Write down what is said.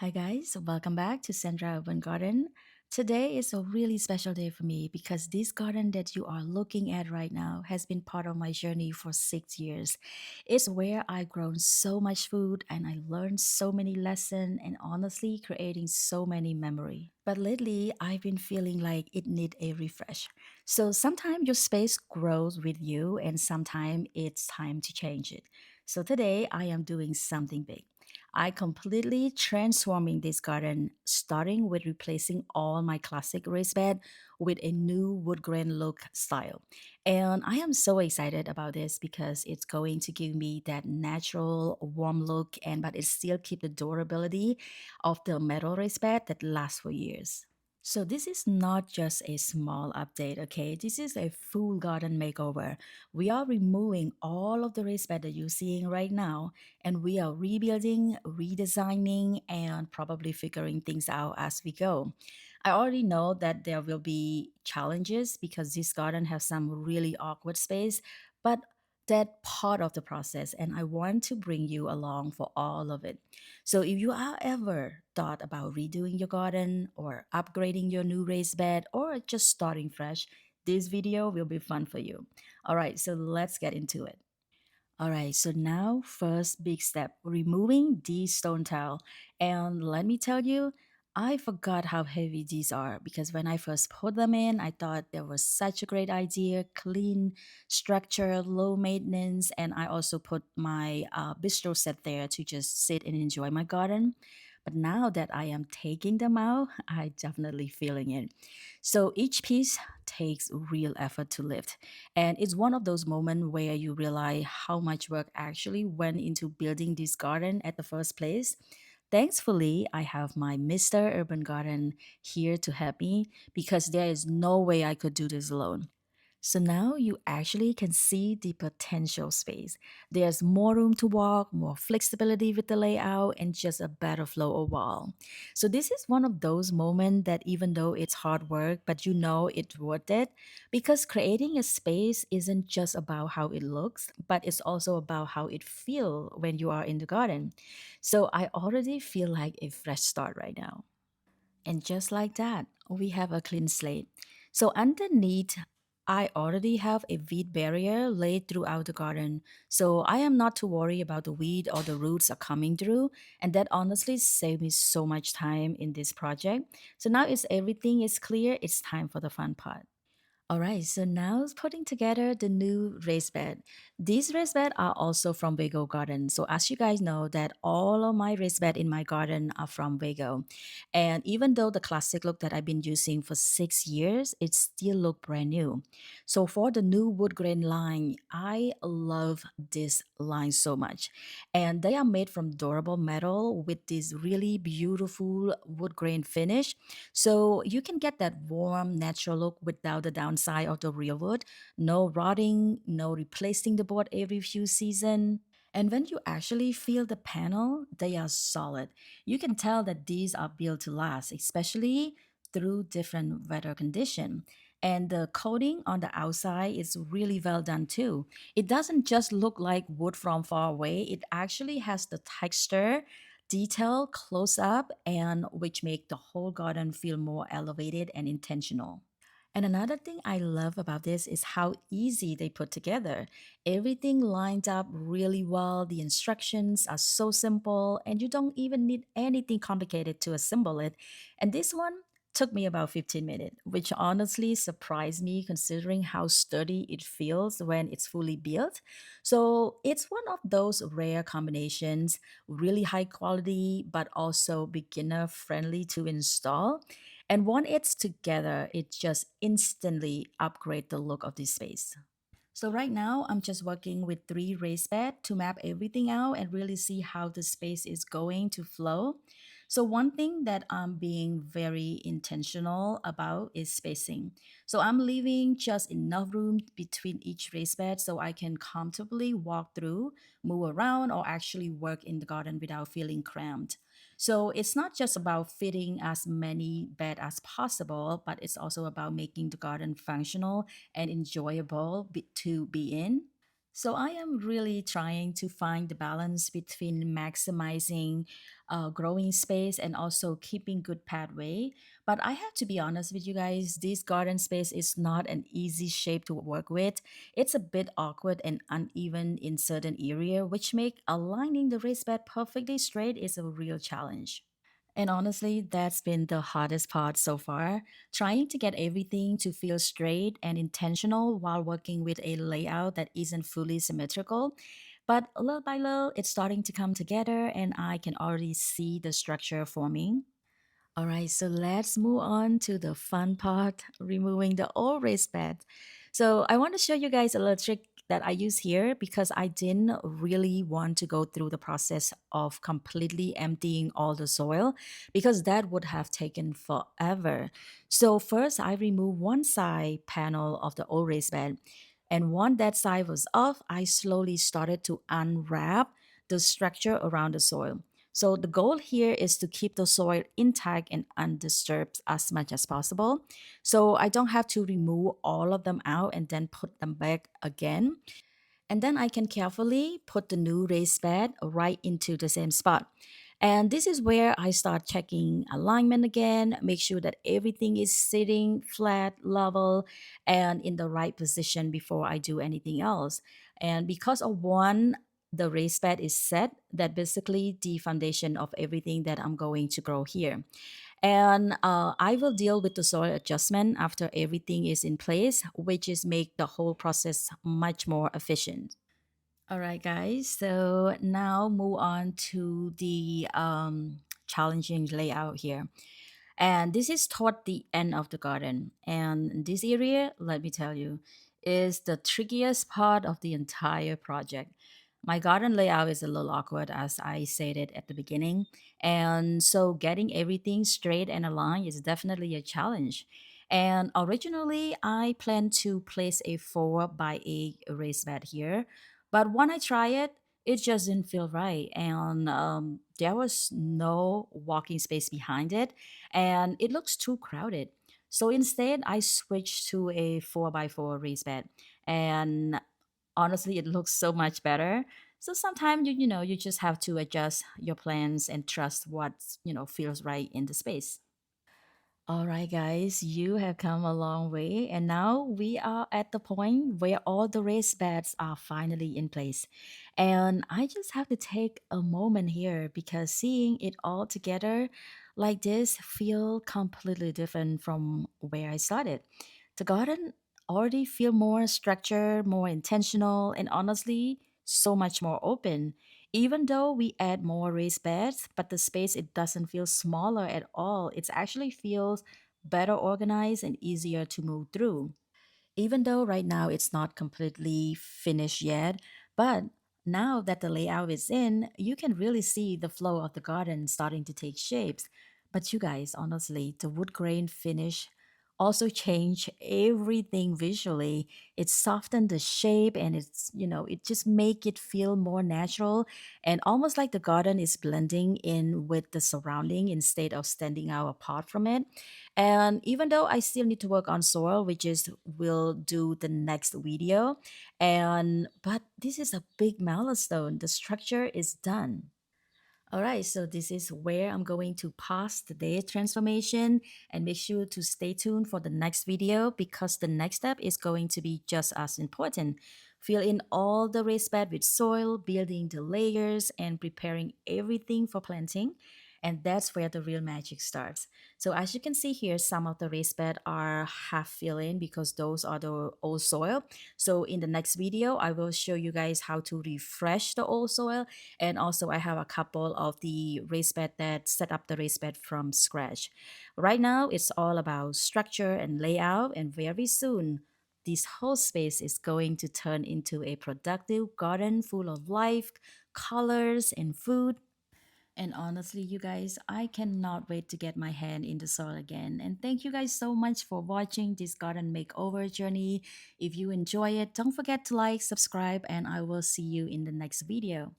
Hi guys, welcome back to Sandra Urban Garden. Today is a really special day for me because this garden that you are looking at right now has been part of my journey for 6 years. It's where I've grown so much food and I learned so many lessons and honestly creating so many memory. But lately I've been feeling like it need a refresh. So sometimes your space grows with you and sometimes it's time to change it. So today I am doing something big. I completely transforming this garden, starting with replacing all my classic raised bed with a new wood grain look style. And I am so excited about this because it's going to give me that natural warm look and but it still keep the durability of the metal raised bed that lasts for years. So this is not just a small update, okay? This is a full garden makeover. We are removing all of the raised bed that you're seeing right now, and we are rebuilding, redesigning, and probably figuring things out as we go. I already know that there will be challenges because this garden has some really awkward space, but that part of the process, and I want to bring you along for all of it. So if you are ever thought about redoing your garden or upgrading your new raised bed or just starting fresh, this video will be fun for you. All right, so let's get into it. All right, so now first big step, removing these stone tile. And let me tell you, I forgot how heavy these are because when I first put them in, I thought they was such a great idea, clean structure, low maintenance, and I also put my bistro set there to just sit and enjoy my garden. But now that I am taking them out, I definitely feeling it. So each piece takes real effort to lift. And it's one of those moments where you realize how much work actually went into building this garden at the first place. Thankfully, I have my Mr. Urban Garden here to help me because there is no way I could do this alone. So now you actually can see the potential space. There's more room to walk, more flexibility with the layout, and just a better flow of wall. So this is one of those moments that even though it's hard work, but you know it's worth it because creating a space isn't just about how it looks, but it's also about how it feels when you are in the garden. So I already feel like a fresh start right now. And just like that, we have a clean slate. So underneath, I already have a weed barrier laid throughout the garden. So I am not to worry about the weed or the roots are coming through. And that honestly saved me so much time in this project. So now it's everything is clear, it's time for the fun part. All right, so now putting together the new raised bed. These raised bed are also from Vego Garden. So as you guys know that all of my raised bed in my garden are from Vego. And even though the classic look that I've been using for 6 years, it still look brand new. So for the new wood grain line, I love this line so much. And they are made from durable metal with this really beautiful wood grain finish, so you can get that warm, natural look without the downside of the real wood. No rotting, no replacing the board every few seasons. And when you actually feel the panel, they are solid. You can tell that these are built to last, especially through different weather condition. And the coating on the outside is really well done too. It doesn't just look like wood from far away. It actually has the texture, detail close up and which make the whole garden feel more elevated and intentional. And another thing I love about this is how easy they put together. Everything lined up really well. The instructions are so simple, and you don't even need anything complicated to assemble it. And this one took me about 15 minutes, which honestly surprised me considering how sturdy it feels when it's fully built. So it's one of those rare combinations, really high quality, but also beginner friendly to install. And when it's together, it just instantly upgrade the look of this space. So right now, I'm just working with three raised bed to map everything out and really see how the space is going to flow. So one thing that I'm being very intentional about is spacing. So I'm leaving just enough room between each raised bed so I can comfortably walk through, move around, or actually work in the garden without feeling cramped. So it's not just about fitting as many bed as possible, but it's also about making the garden functional and enjoyable to be in. So I am really trying to find the balance between maximizing growing space and also keeping good pathway. But I have to be honest with you guys, this garden space is not an easy shape to work with. It's a bit awkward and uneven in certain area, which make aligning the raised bed perfectly straight is a real challenge. And honestly, that's been the hardest part so far. Trying to get everything to feel straight and intentional while working with a layout that isn't fully symmetrical. But little by little, it's starting to come together, and I can already see the structure forming. All right, so let's move on to the fun part, removing the old raised bed. So I want to show you guys a little trick that I use here because I didn't really want to go through the process of completely emptying all the soil because that would have taken forever. So first I remove one side panel of the old raised bed, and once that side was off, I slowly started to unwrap the structure around the soil. So the goal here is to keep the soil intact and undisturbed as much as possible. So I don't have to remove all of them out and then put them back again. And then I can carefully put the new raised bed right into the same spot. And this is where I start checking alignment again, make sure that everything is sitting flat, level, and in the right position before I do anything else. And because of one, the raised bed is set, that basically the foundation of everything that I'm going to grow here. And I will deal with the soil adjustment after everything is in place, which is make the whole process much more efficient. All right, guys. So now move on to the challenging layout here. And this is toward the end of the garden. And this area, let me tell you, is the trickiest part of the entire project. My garden layout is a little awkward, as I said it at the beginning. And so getting everything straight and aligned is definitely a challenge. And originally, I planned to place a 4 by 8 raised bed here. But when I try it, it just didn't feel right. And there was no walking space behind it and it looks too crowded. So instead, I switched to a 4 by 4 raised bed. And honestly, it looks so much better. So sometimes you just have to adjust your plans and trust what feels right in the space. All right, guys, you have come a long way, and now we are at the point where all the race beds are finally in place. And I just have to take a moment here because seeing it all together like this feel completely different from where I started. The garden already feel more structured, more intentional, and honestly, so much more open. Even though we add more raised beds, but the space it doesn't feel smaller at all. It actually feels better organized and easier to move through. Even though right now it's not completely finished yet, but now that the layout is in, you can really see the flow of the garden starting to take shapes. But you guys, honestly, the wood grain finish also change everything visually. It softened the shape and it just make it feel more natural and almost like the garden is blending in with the surrounding instead of standing out apart from it. And even though I still need to work on soil, which is will do the next video, and but this is a big milestone. The structure is done. All right, so this is where I'm going to pause the day transformation and make sure to stay tuned for the next video because the next step is going to be just as important. Fill in all the raised bed with soil, building the layers, and preparing everything for planting. And that's where the real magic starts. So as you can see here, some of the raised bed are half filled in because those are the old soil. So in the next video, I will show you guys how to refresh the old soil, and also I have a couple of the raised bed that set up the raised bed from scratch. Right now, it's all about structure and layout, and very soon, this whole space is going to turn into a productive garden full of life, colors, and food. And honestly, you guys, I cannot wait to get my hand in the soil again. And thank you guys so much for watching this garden makeover journey. If you enjoy it, don't forget to like, subscribe, and I will see you in the next video.